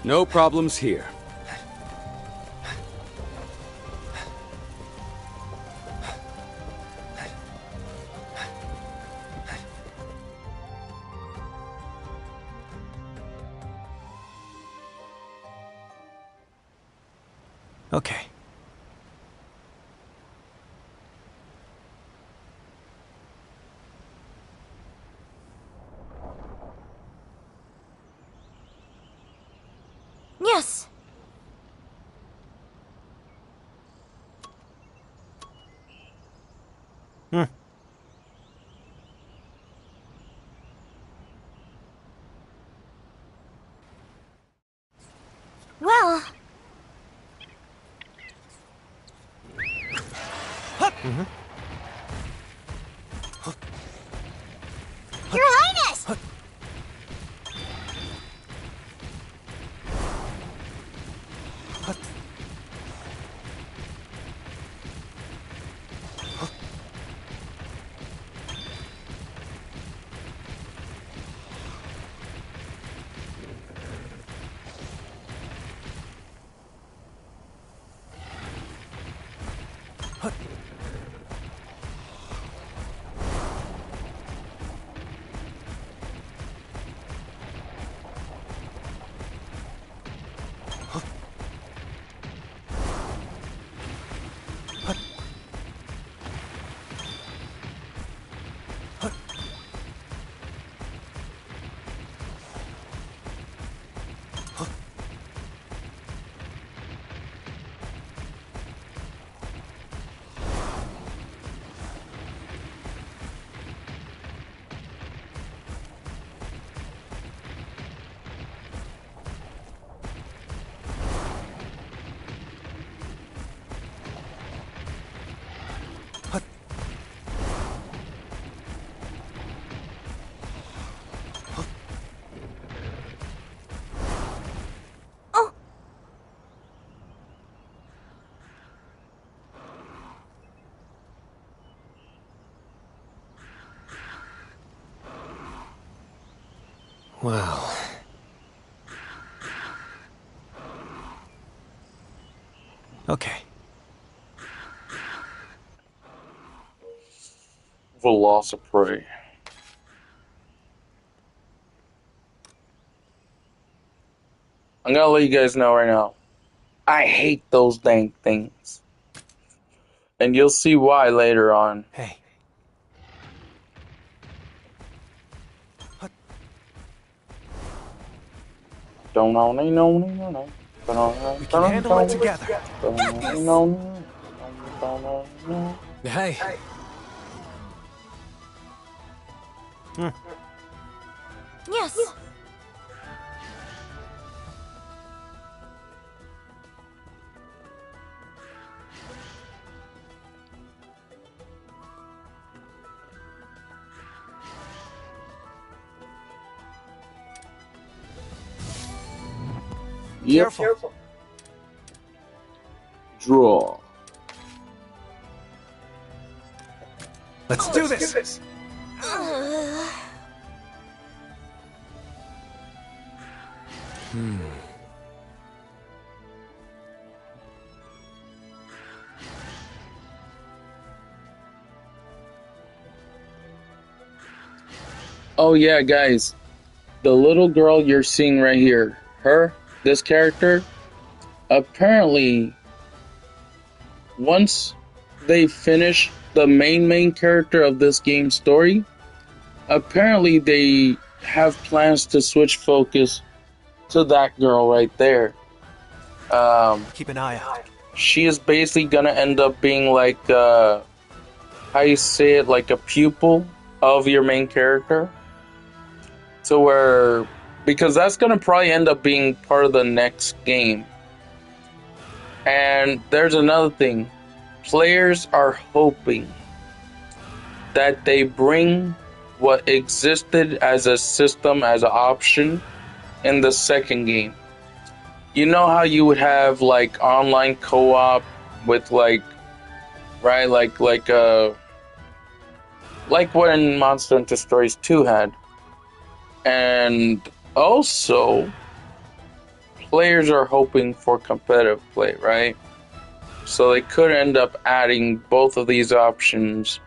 No problems here. Okay. Yes. Well... Your Highness! Well... Okay. Velociprey. I'm gonna let you guys know right now. I hate those dang things. And you'll see why later on. Hey. We can handle it together. Hey. Yes. Yep. Careful. Draw. Let's do this. Oh yeah, guys. The little girl you're seeing right here, this character, apparently, once they finish the main character of this game's story, apparently they have plans to switch focus to that girl right there. Keep an eye out. She is basically gonna end up being like, how you say it, like a pupil of your main character. So where, because that's gonna probably end up being part of the next game. And there's another thing. Players are hoping that they bring what existed as a system, as an option in the second game. You know how you would have like online co-op with like, right, like when Monster Hunter Stories 2 had. And also, players are hoping for competitive play, right? So they could end up adding both of these options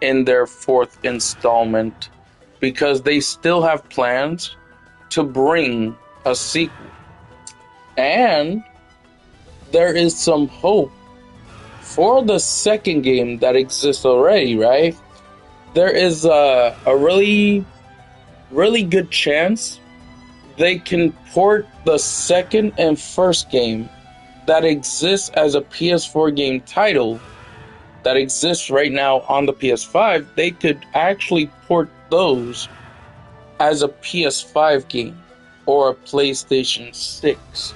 in their fourth installment because they still have plans to bring a sequel. And there is some hope for the second game that exists already, right? There is a really, really good chance they can port the second and first game that exists as a PS4 game title that exists right now on the PS5. They could actually port those as a PS5 game or a PlayStation 6.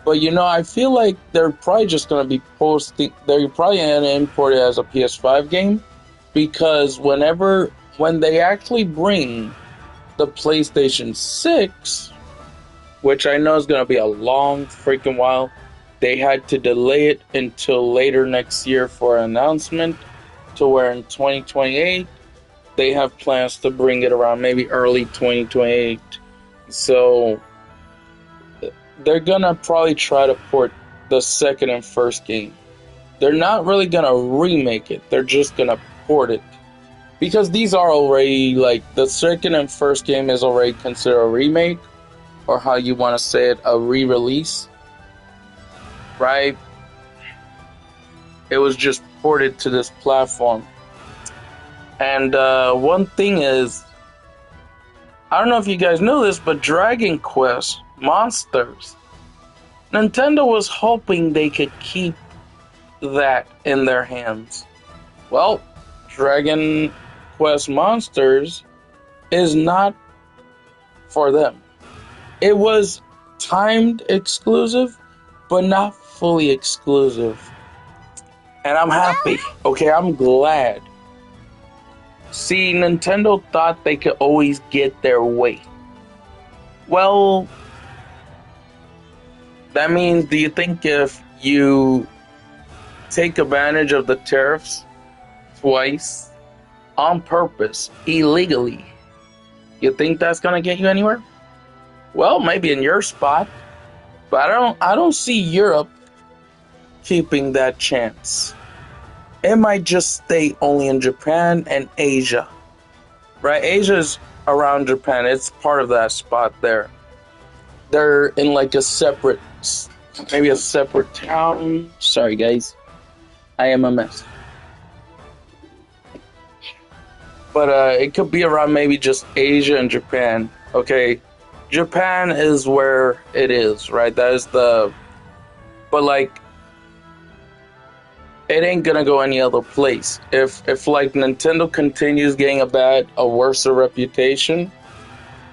But I feel like they're probably just going to be they're probably going to import it as a PS5 game because when they actually bring the PlayStation 6, which I know is going to be a long freaking while, they had to delay it until later next year for an announcement to where in 2028 they have plans to bring it around maybe early 2028. So they're gonna probably try to port the second and first game. They're not really gonna remake it, they're just gonna port it. Because these are already, like, the second and first game is already considered a remake, or how you want to say it, a re-release, right? It was just ported to this platform. And one thing is, I don't know if you guys know this, but Dragon Quest Monsters, Nintendo was hoping they could keep that in their hands. Well, Dragon Quest Monsters is not for them. It was timed exclusive, but not fully exclusive. And I'm happy. Okay, I'm glad. See, Nintendo thought they could always get their way. Well, that means, do you think if you take advantage of the tariffs twice, on purpose, illegally, you think that's gonna get you anywhere? Well, maybe in your spot, but I don't see Europe keeping that chance. It might just stay only in Japan and Asia, right? Asia's around Japan. It's part of that spot there. They're in like maybe a separate town. Sorry, guys. I am a mess. But it could be around maybe just Asia and Japan. Okay, Japan is where it is, right? That is but like, it ain't gonna go any other place. If like Nintendo continues getting a worse reputation,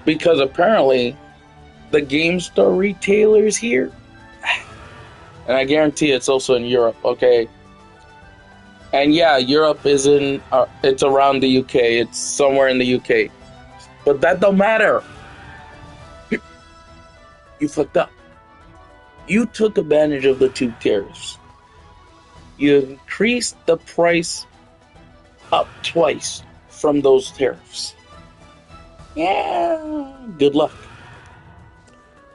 because apparently the Game Store retailers here, and I guarantee it's also in Europe, okay? And yeah, Europe is it's around the UK. It's somewhere in the UK. But that don't matter. You fucked up. You took advantage of the 2 tariffs. You increased the price up twice from those tariffs. Yeah, good luck.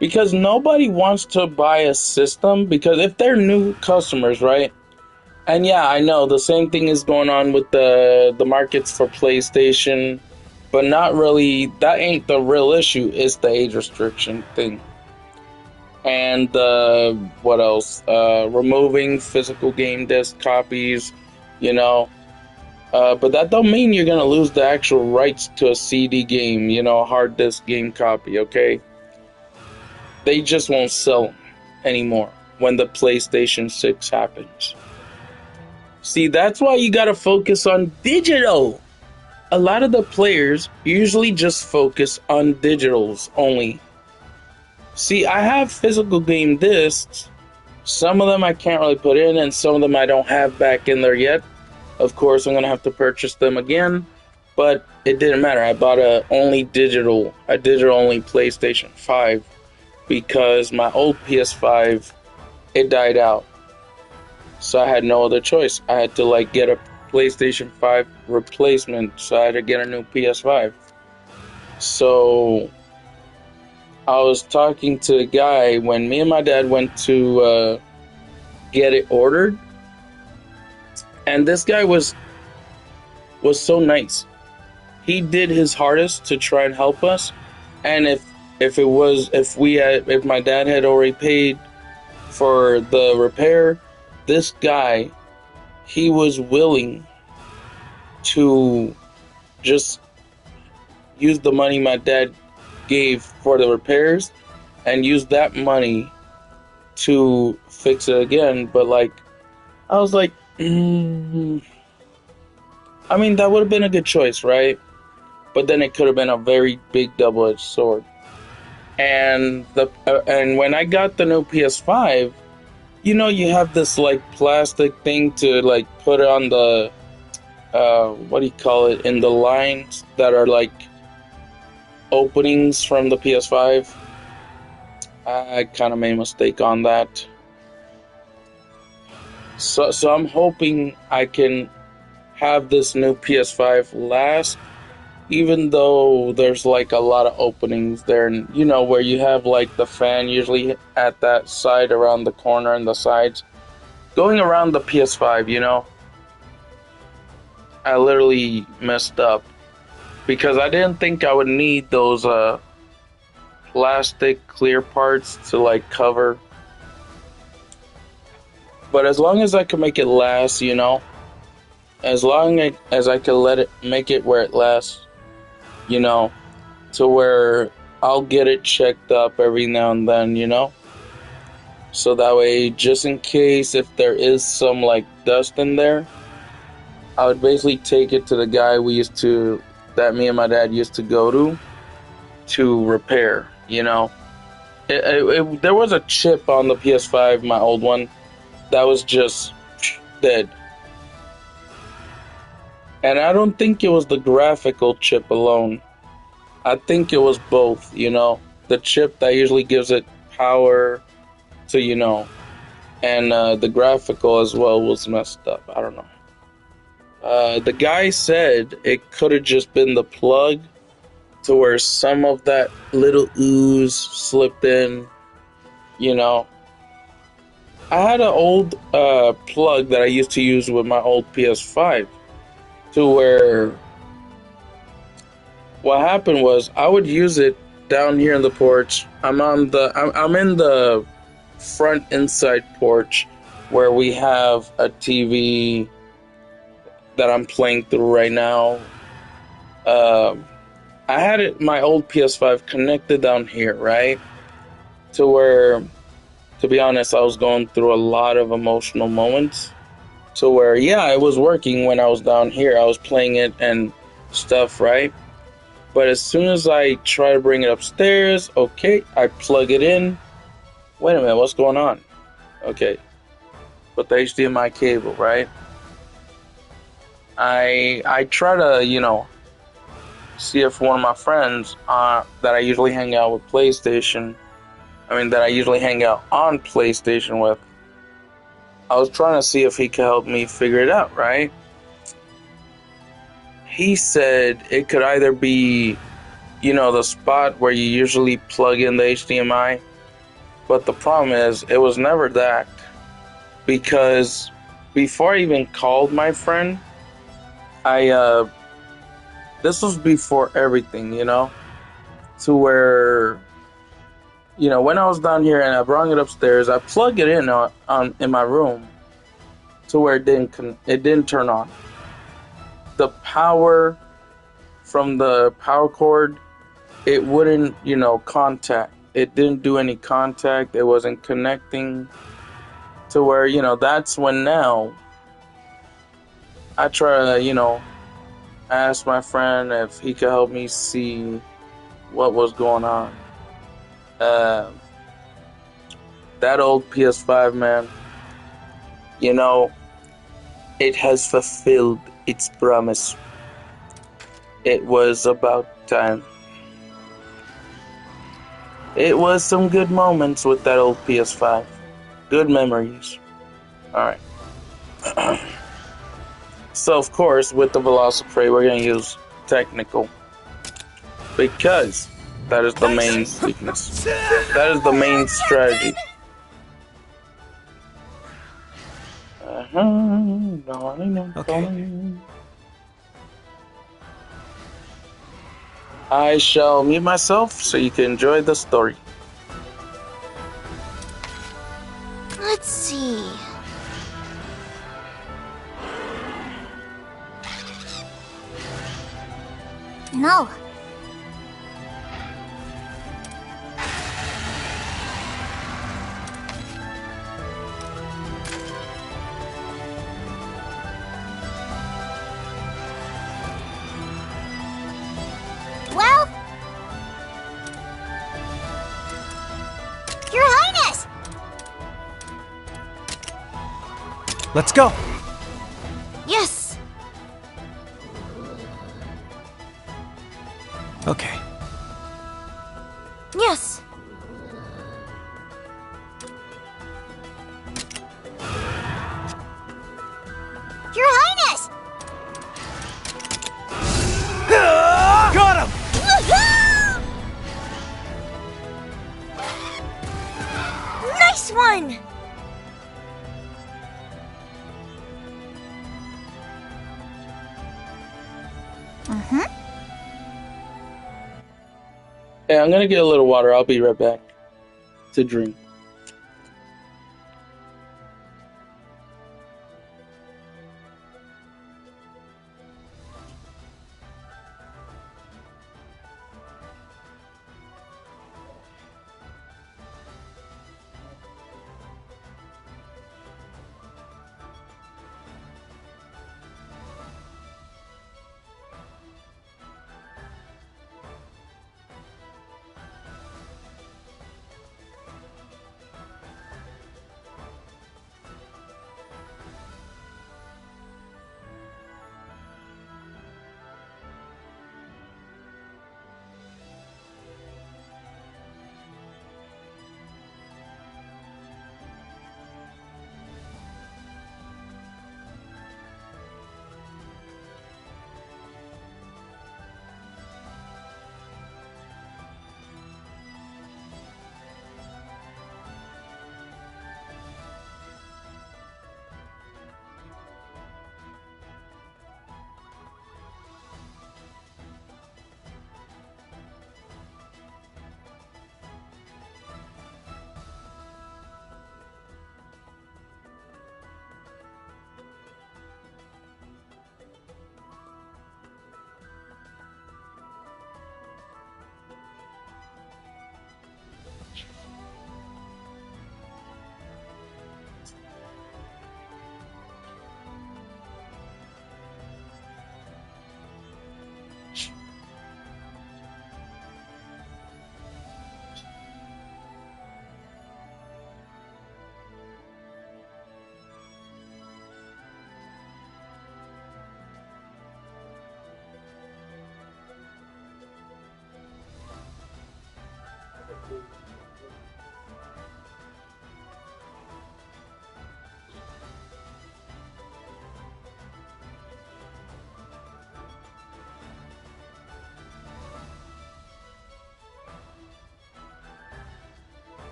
Because nobody wants to buy a system, because if they're new customers, right? And yeah, I know the same thing is going on with the markets for PlayStation, but not really. That ain't the real issue. It's the age restriction thing. And what else? Removing physical game disc copies, but that don't mean you're gonna lose the actual rights to a CD game, a hard disk game copy. Okay, they just won't sell them anymore when the PlayStation 6 happens. See, that's why you gotta focus on digital. A lot of the players usually just focus on digitals only. See, I have physical game discs. Some of them I can't really put in, and some of them I don't have back in there yet. Of course, I'm gonna have to purchase them again, but it didn't matter. I bought a digital only PlayStation 5 because my old PS5, it died out. So I had no other choice. I had to get a PlayStation 5 replacement, so I had to get a new PS5. So I was talking to a guy when me and my dad went to get it ordered, and this guy was so nice. He did his hardest to try and help us, and if my dad had already paid for the repair, this guy, he was willing to just use the money my dad gave for the repairs and use that money to fix it again. But like, I was like, I mean, that would have been a good choice, right? But then it could have been a very big double-edged sword. And and when I got the new PS5, you know, you have this like plastic thing to like put on the what do you call it, in the lines that are like openings from the PS5. I kind of made a mistake on that. So I'm hoping I can have this new PS5 last, even though there's like a lot of openings there, and you know, where you have like the fan usually at that side around the corner and the sides going around the PS5, you know. I literally messed up because I didn't think I would need those plastic clear parts to like cover. But as long as I can make it last, you know, as long as I can make it where it lasts, you know, to where I'll get it checked up every now and then, you know, so that way, just in case if there is some like dust in there, I would basically take it to the guy that me and my dad used to go to repair, you know. There was a chip on the PS5, my old one, that was just dead. And I don't think it was the graphical chip alone. I think it was both, you know. The chip that usually gives it power to, you know, and the graphical as well was messed up. I don't know. The guy said it could have just been the plug to where some of that little ooze slipped in, you know. I had an old plug that I used to use with my old PS5 to where what happened was I would use it down here in the porch. I'm in the front inside porch where we have a TV that I'm playing through right now. I had my old PS5 connected down here, right? To where, to be honest, I was going through a lot of emotional moments. To where, yeah, it was working when I was down here. I was playing it and stuff, right? But as soon as I try to bring it upstairs, okay, I plug it in. Wait a minute, what's going on? Okay, but the HDMI cable, right? I try to, you know, see if one of my friends that I usually hang out with that I usually hang out on PlayStation with, I was trying to see if he could help me figure it out, right? He said it could either be, you know, the spot where you usually plug in the HDMI, but the problem is it was never that, because before I even called my friend, this was before everything, you know, to where, you know, when I was down here and I brought it upstairs, I plugged it in my room to where it didn't turn on. The power from the power cord, it wouldn't, you know, contact. It didn't do any contact. It wasn't connecting to where, you know, that's when now I try to, you know, ask my friend if he could help me see what was going on. That old PS5, man, you know, it has fulfilled its promise. It was about time. It was some good moments with that old PS5. Good memories. Alright. So, of course, with the Velociprey, we're going to use technical. Because That is the main weakness. That is the main strategy. Okay. I shall mute myself so you can enjoy the story. Let's see. No. Well, Your Highness! Let's go. Yes. Okay. Yes. Your Highness! Got him! Nice one! Hey, I'm gonna get a little water. I'll be right back to drink.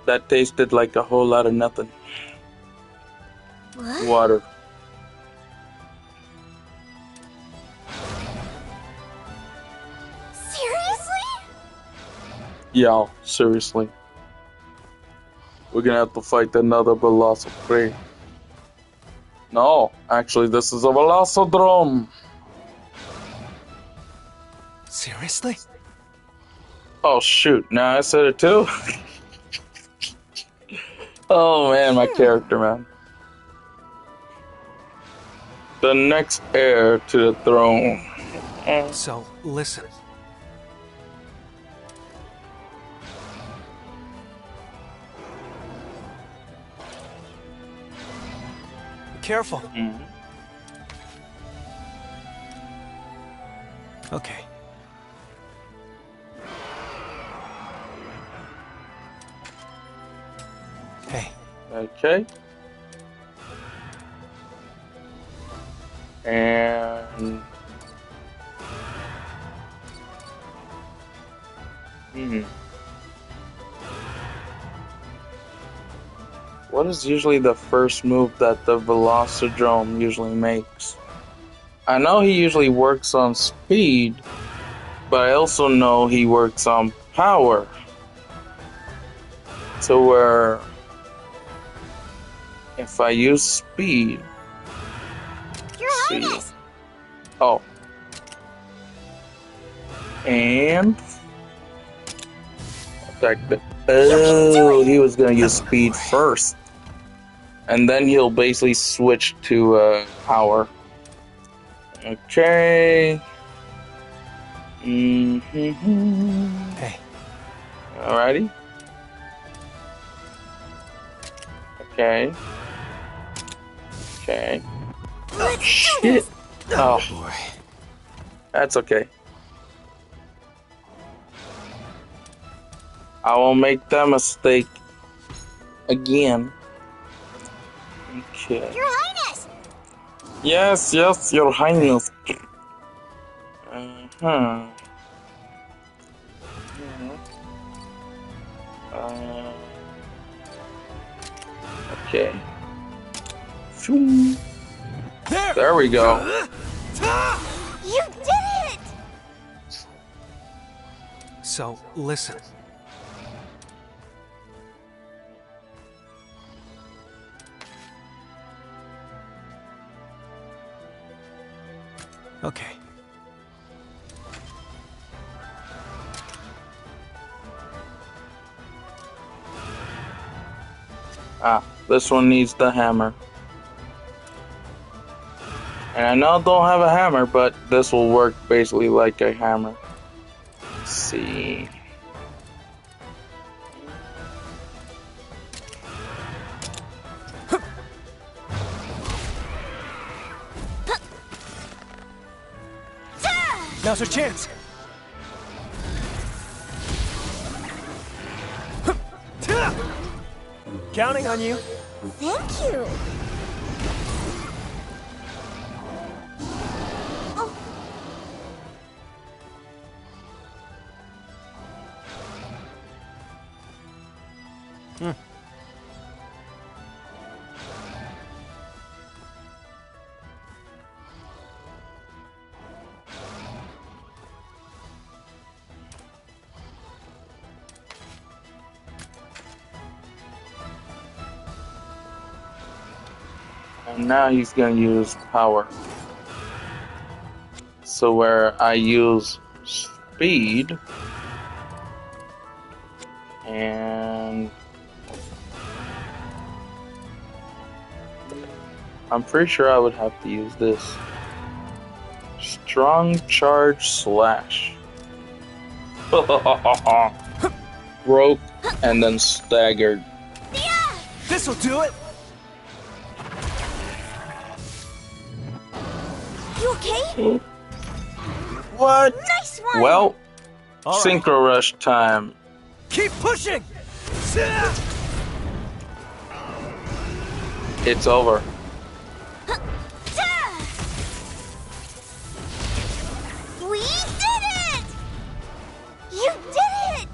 That tasted like a whole lot of nothing. What? Water. Seriously? Y'all, seriously. We're gonna have to fight another Velocipede. No, actually, this is a Velocodrome. Seriously? Oh, shoot. Now I said it too? Oh, man, my character, man. The next heir to the throne. So, listen. careful. Mhm. Okay. Hey, Okay. And what is usually the first move that the Velocidrome usually makes? I know he usually works on speed, but I also know he works on power. So where if I use speed, Your let's see. Highness! Oh. And attack the oh, he was gonna use speed first. And then he'll basically switch to power. Okay. hey. Alrighty. Okay. Okay. Let's do Shit. this! Oh, Boy. that's okay. I won't make that mistake again. Okay. Your Highness! Yes, yes, Your Highness. Uh-huh. Uh, okay. Phew. There we go. You did it! So, listen. Okay. Ah, this one needs the hammer. And I know I don't have a hammer, but this will work basically like a hammer. Let's see. Now's our chance. Counting on you. Thank you! Oh. And now he's gonna use power. So where I use speed and I'm pretty sure I would have to use this. Strong charge slash. Broke and then staggered. This'll do it. You okay? What? Nice one! Well, All right. synchro rush time. Keep pushing. It's over. We did it! You did it!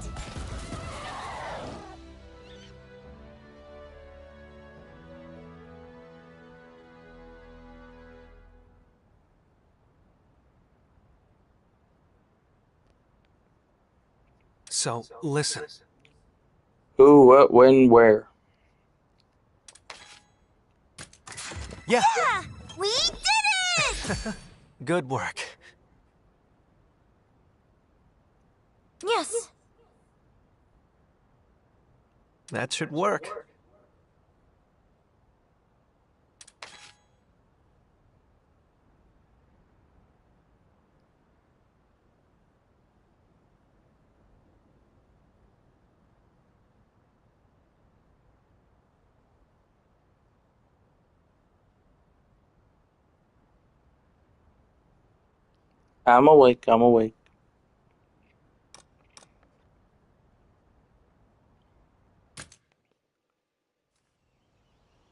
So, listen. Who, what, when, where? Yeah. Yeah! We did it! Good work. Yes. That should work. I'm awake. I'm awake.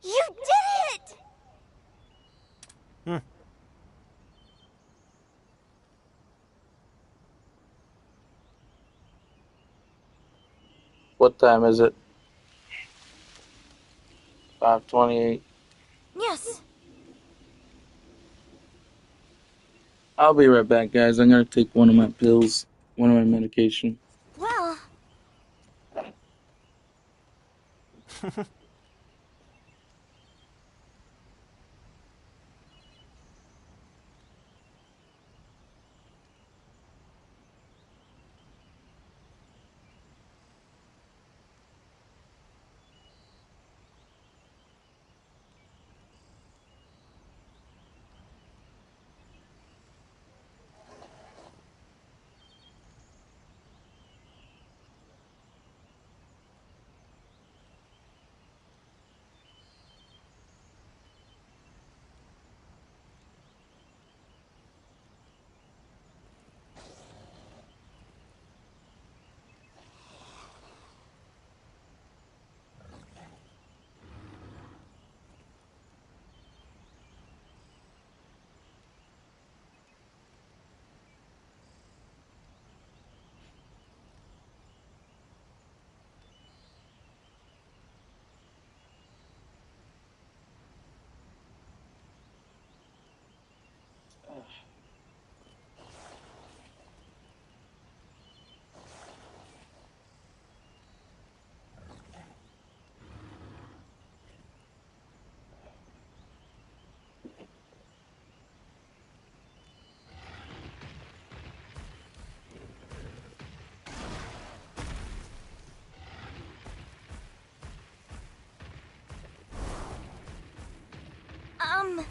You did it! Hmm. What time is it? 5:28. Yes. I'll be right back, guys. I'm gonna take one of my pills, one of my medication. Well, um...